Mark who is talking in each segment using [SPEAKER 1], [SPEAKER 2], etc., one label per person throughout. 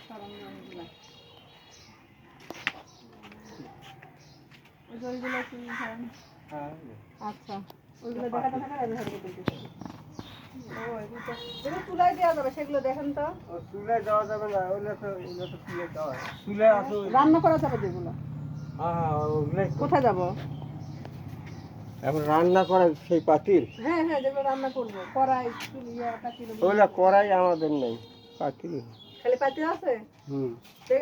[SPEAKER 1] সরঞ্জামগুলো ওইগুলো একটু ধরেন। আচ্ছা ওইগুলো দেখাতে থাকা ব্যবহার করতে চুলায় দেওয়া যাবে সেগুলো দেখেন তো।
[SPEAKER 2] চুলায় দেওয়া যাবে না, ওগুলো তো চুলায় দেওয়া হয়। চুলায় আছে
[SPEAKER 1] রান্না করা যাবে যেগুলো।
[SPEAKER 2] হ্যাঁ
[SPEAKER 1] কোথায় যাব
[SPEAKER 2] এখন রান্না করা সেই পাতিল?
[SPEAKER 1] হ্যাঁ হ্যাঁ যেগুলো রান্না করবো কড়াই পাতিল।
[SPEAKER 2] ওগুলো কড়াই আমাদের নেই, পাতিল।
[SPEAKER 1] খালি পাতিল আছে?
[SPEAKER 2] হুম।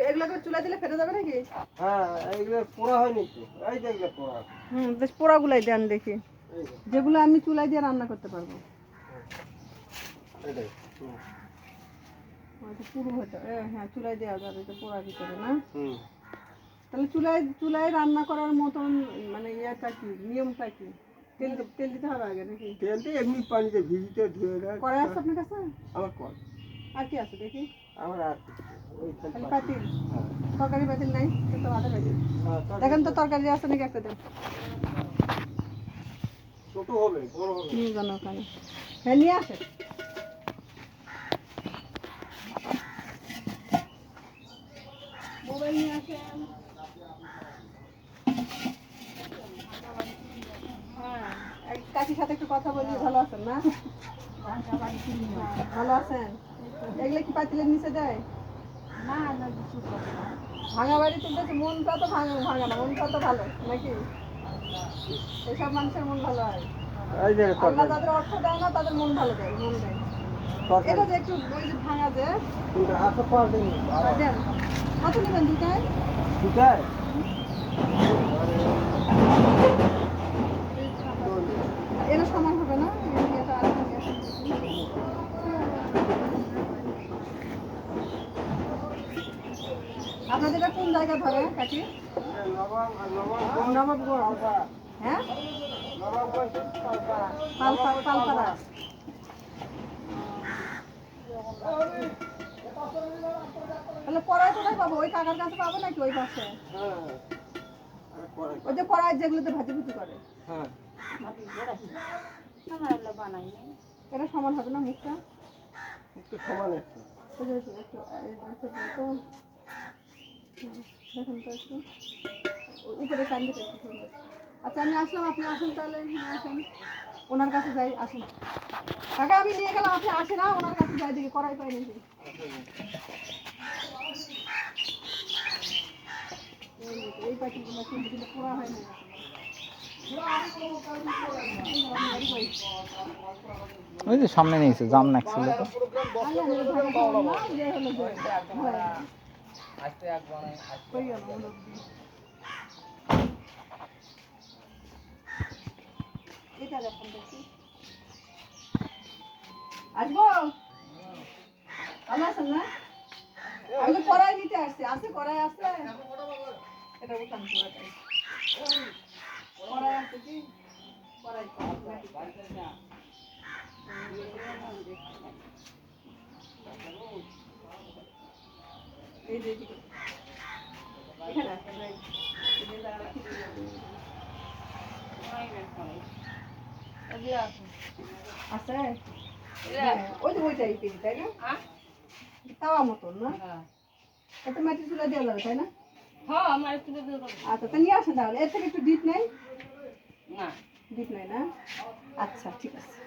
[SPEAKER 1] এগুলোকে চুলা দিলে ফেটে যাবে নাকি?
[SPEAKER 2] হ্যাঁ এগুলো পোড়া হয়নি তো, এই যে এগুলো পোড়া।
[SPEAKER 1] বেশ পোড়াগুলাই দেন দেখি, যেগুলো আমি চুলায় দিয়ে রান্না করতে পারবো। পুরো হতে হ্যাঁ চুলায় দেওয়া যাবে তো পোড়ার ভিতরে না? তাহলে চুলায় রান্না করার মতন মানে ইয়েটা কি, নিয়মটা কি? তেল দিতে হবে আগে নাকি?
[SPEAKER 2] তেল দিয়ে এমনি পানিতে ভিজিতে ধুয়ে দেয়।
[SPEAKER 1] কড়াই আছে আপনার কাছে?
[SPEAKER 2] আমার কল।
[SPEAKER 1] আর কি আছে দেখি?
[SPEAKER 2] আমার আর
[SPEAKER 1] খালি পাতিল? তরকারি পাতিল নাই? তো আধা পাতিল দেখেন তো, তরকারি আছে নাকি একটা দেন।
[SPEAKER 2] ছোট হবে বড় হবে
[SPEAKER 1] নিয়ে যান ওখানে। হ্যাঁ নিয়ে আসে। মোবাইল নিয়ে আসেন। হ্যাঁ কাকির সাথে একটু কথা বলি। ভালো আছেন না? ভালো আছেন? এগুলো কি পাতিলের নিচে দেয়? না না ভাঙা বাড়ি তুলতেছে, মনটা তো ভাঙা না, মনটা তো ভালো নাকি? এসব মানুষের মন ভালো হয়। আল্লাহ যাদের অর্থ দেয় না তাদের মন ভালো দেয়, মন দেয়। এটা যে একটু ওই যে ভাঙা যে দেন। কত নেবেন দুটায়?
[SPEAKER 2] দুটায়
[SPEAKER 1] এটা সমান হবে না? আপনাদের এটা কোন জায়গা ধরে কাকি? নবাবগঞ্জ। হ্যাঁ পালপাড়া। তাহলে কড়াই কোথায় পাবো? ওই কাকার কাছে পাবো নাকি ওই পাশে? ওই যে কড়াই যেগুলোতে ভাজি ভুজি করে। এটা সমান হবে না মুখটা?
[SPEAKER 2] সমান
[SPEAKER 1] একটু দেখুন তো একটু উপরে টান দিতে একটু সুন্দর। আচ্ছা আমি আসলাম, আপনি আসেন তাহলে। আসেন ওনার কাছে যাই, আসেন কাকা। আমি নিয়ে গেলাম, আপনি আসে না ওনার কাছে যাই, দেখি কড়াই পাই নাকি। এই পাখিগুলো কিন্তু পোড়া হয় না।
[SPEAKER 3] ওই যে সামনে নিয়েছে জাম নাকছিল তো।
[SPEAKER 1] আসবো? ভালো আছেন না? আমি তো কড়াই নিতে আসছি। আছে কড়াই আছে? এটা উঠান পুরাটাই। কড়াই আছে কি? কড়াই এই যে এখানে আছে নাই? আছে? ওই যে ওইটাই পেয়ে তাই না? তাওয়া মতন না? এটা মাটির চুলা দেওয়া যাবে তাই না? আচ্ছা তা নিয়ে আসেন তাহলে। এর থেকে একটু ডিপ নেই? ডিপ নেই না? আচ্ছা ঠিক আছে।